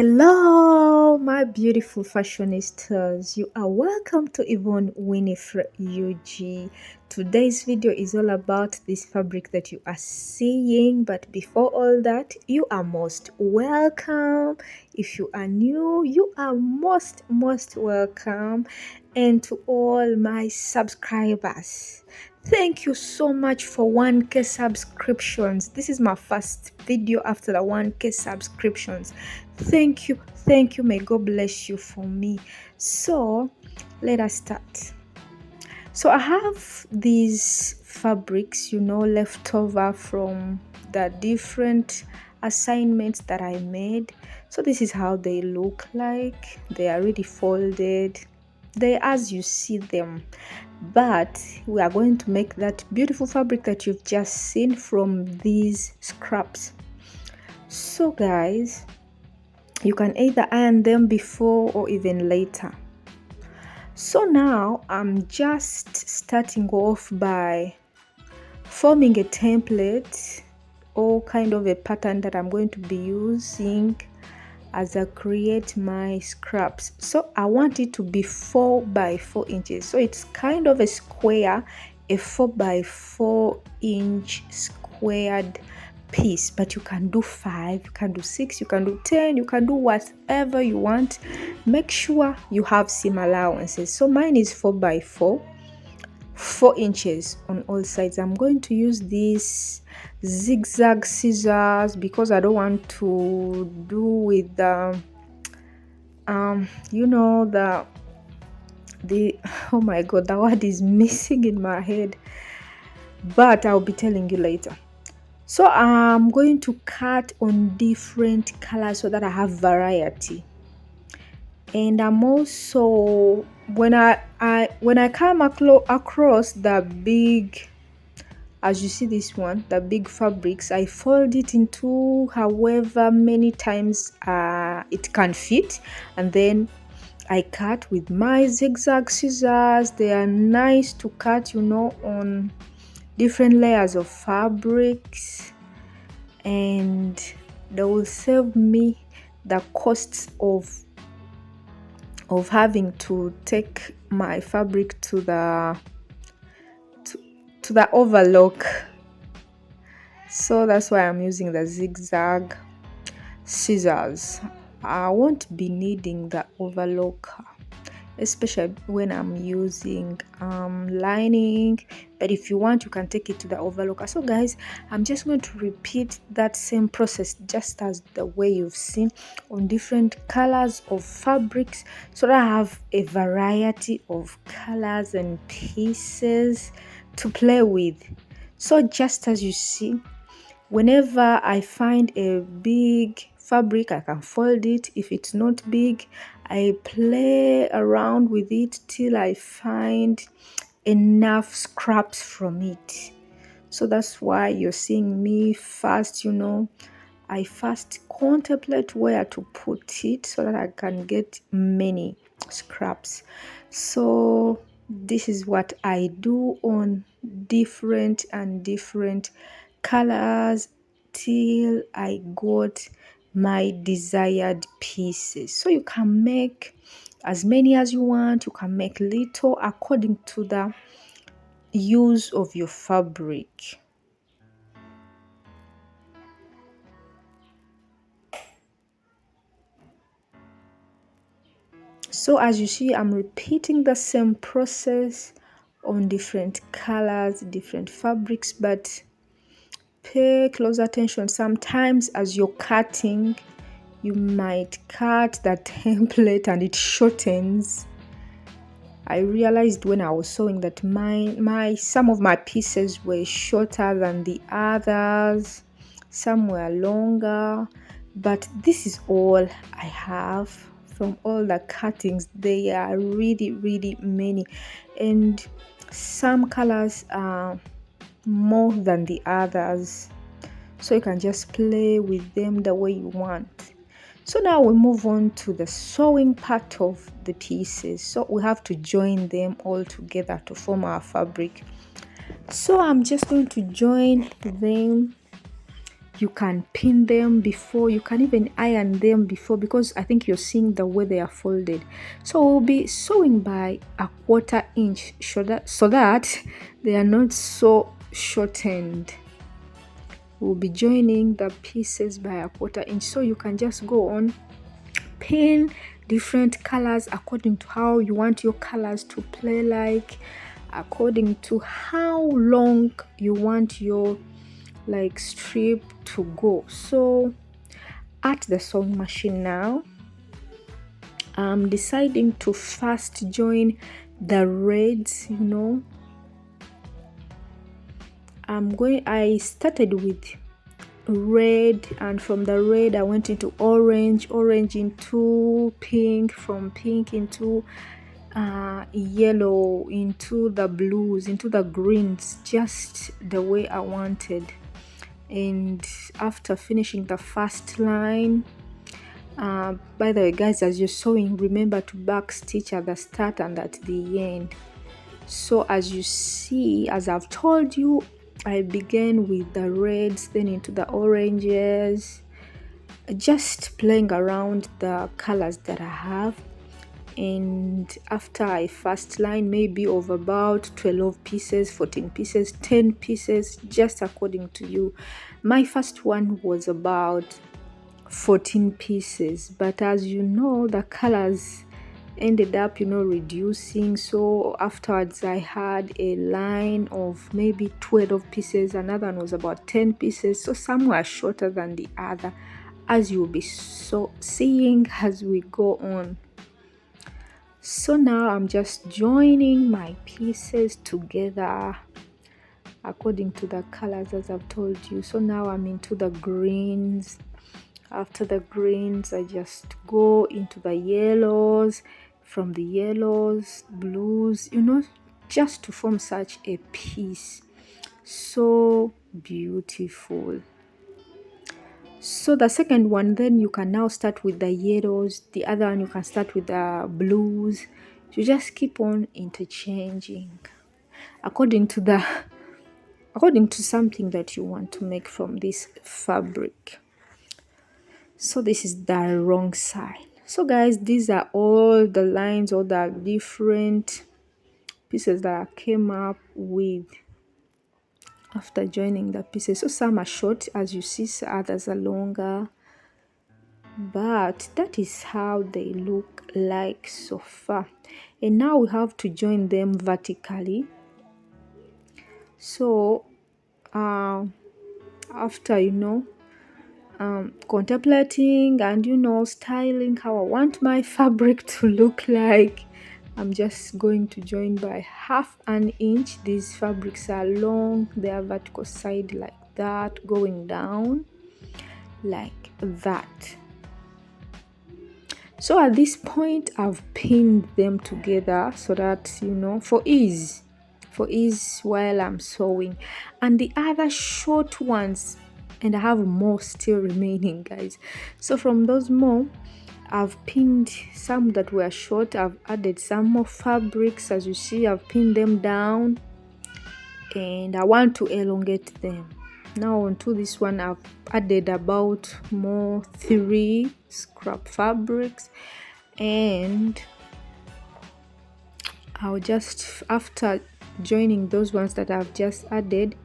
Hello, my beautiful fashionistas. You are welcome to Yvonne Winifred UG. Today's video is all about this fabric that you are seeing. But before all that, you are most welcome. If you are new, you are most welcome. And to all my subscribers, thank you so much for 1K subscriptions. This is my first video after the 1K subscriptions. Thank you, may God bless you for me. So let us start. So I have these fabrics, left over from the different assignments that I made. So this is how they look like. They are already folded. They as you see them, but we are going to make that beautiful fabric that you've just seen from these scraps. So guys, you can either iron them before or even later. So now I'm just starting off by forming a template or kind of a pattern that I'm going to be using as I create my scraps. So I want it to be 4 by 4 inches. So it's kind of a square, a 4 by 4 inch squared piece, but you can do 5, you can do 6, you can do 10, you can do whatever you want. Make sure you have seam allowances. So mine is 4 by 4 inches on all sides. I'm going to use these zigzag scissors because I don't want to do with the oh my god, the word is missing in my head, but I'll be telling you later. So I'm going to cut on different colors so that I have variety. And I'm also, when I come across the big, as you see this one, the big fabrics, I fold it into however many times it can fit, and then I cut with my zigzag scissors. They are nice to cut, on different layers of fabrics, and they will save me the costs of having to take my fabric to the overlock. So that's why I'm using the zigzag scissors. I won't be needing the overlock, especially when I'm using lining, but if you want, you can take it to the overlocker. So guys, I'm just going to repeat that same process just as the way you've seen on different colors of fabrics, so that I have a variety of colors and pieces to play with. So just as you see, whenever I find a big fabric, I can fold it. If it's not big, I play around with it till I find enough scraps from it. So that's why you're seeing me first, I first contemplate where to put it so that I can get many scraps. So this is what I do on different colors till I got my desired pieces. So you can make as many as you want, you can make little according to the use of your fabric. So as you see, I'm repeating the same process on different colors, different fabrics, but pay close attention. Sometimes as you're cutting, you might cut the template and it shortens. I realized when I was sewing that some of my pieces were shorter than the others, some were longer, but this is all I have from all the cuttings. They are really many, and some colors are more than the others, so you can just play with them the way you want. So now we move on to the sewing part of the pieces. So we have to join them all together to form our fabric. So I'm just going to join them You can pin them before, you can even iron them before, because I think you're seeing the way they are folded. So we'll be sewing by a 1/4 inch so that they are not so shortened. We'll be joining the pieces by a 1/4 inch, so you can just go on, pin different colors according to how you want your colors to play, like according to how long you want your like strip to go. So at the sewing machine now, I'm deciding to first join the reds, you know. I started with red, and from the red I went into orange into pink, from pink into yellow, into the blues, into the greens, just the way I wanted. And after finishing the first line, by the way guys, as you're sewing, remember to back stitch at the start and at the end. So as you see, as I've told you, I began with the reds, then into the oranges, just playing around the colors that I have. And after I first line, maybe of about 12 pieces, 14 pieces, 10 pieces, just according to you. My first one was about 14 pieces, but as you know, the colors ended up, you know, reducing. So afterwards I had a line of maybe 12 pieces, another one was about 10 pieces, so some were shorter than the other, as you'll be seeing as we go on. So now I'm just joining my pieces together according to the colors as I've told you. So now I'm into the greens. After the greens, I just go into the yellows, from the yellows, blues, you know, just to form such a piece. So beautiful. So the second one, then you can now start with the yellows. The other one, you can start with the blues. You just keep on interchanging according to something that you want to make from this fabric. So this is the wrong side. So guys, these are all the lines, all the different pieces that I came up with after joining the pieces. So some are short, as you see, others are longer, but that is how they look like so far. And now we have to join them vertically. So after, you know, contemplating and, you know, styling how I want my fabric to look like, I'm just going to join by 1/2 inch. These fabrics are long, they are vertical side like that, going down like that. So at this point I've pinned them together so that, you know, for ease while I'm sewing. And the other short ones, and I have more still remaining, guys. So from those more, I've pinned some that were short. I've added some more fabrics. As you see, I've pinned them down and I want to elongate them. Now onto this one, I've added about more 3 scrap fabrics, and I'll just, after joining those ones that I've just added,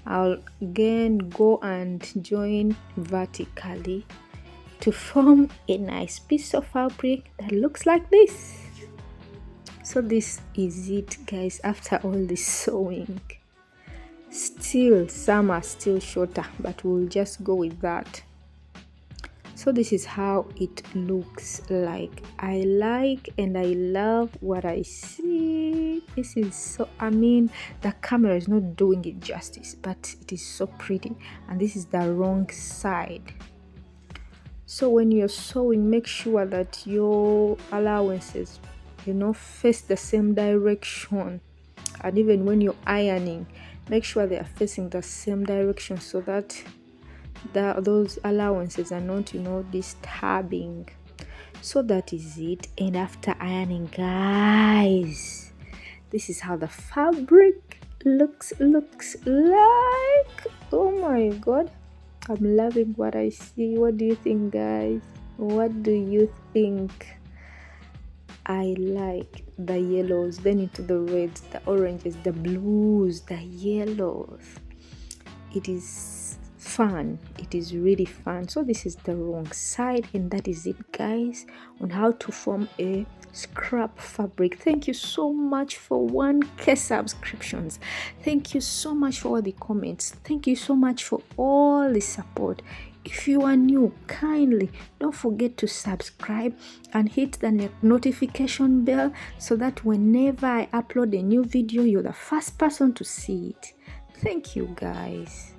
I'll again go and join vertically to form a nice piece of fabric that looks like this. So this is it, guys, after all this sewing. Still, some are still shorter, but we'll just go with that. So this is how it looks like. I like and I love what I see. This is so, I mean, the camera is not doing it justice, but it is so pretty. And this is the wrong side. So when you're sewing, make sure that your allowances, you know, face the same direction. And even when you're ironing, make sure they are facing the same direction so that those allowances are not, you know, disturbing. So that is it. And after ironing, guys, this is how the fabric looks like. Oh my god, I'm loving what I see. What do you think, guys? What do you think? I like the yellows, then into the reds, the oranges, the blues, the yellows. It is fun. It is really fun. So this is the wrong side, and that is it, guys, on how to form a scrap fabric. Thank you so much for 1K subscriptions. Thank you so much for all the comments. Thank you so much for all the support. If you are new, kindly don't forget to subscribe and hit the notification bell so that whenever I upload a new video, you're the first person to see it. Thank you, guys.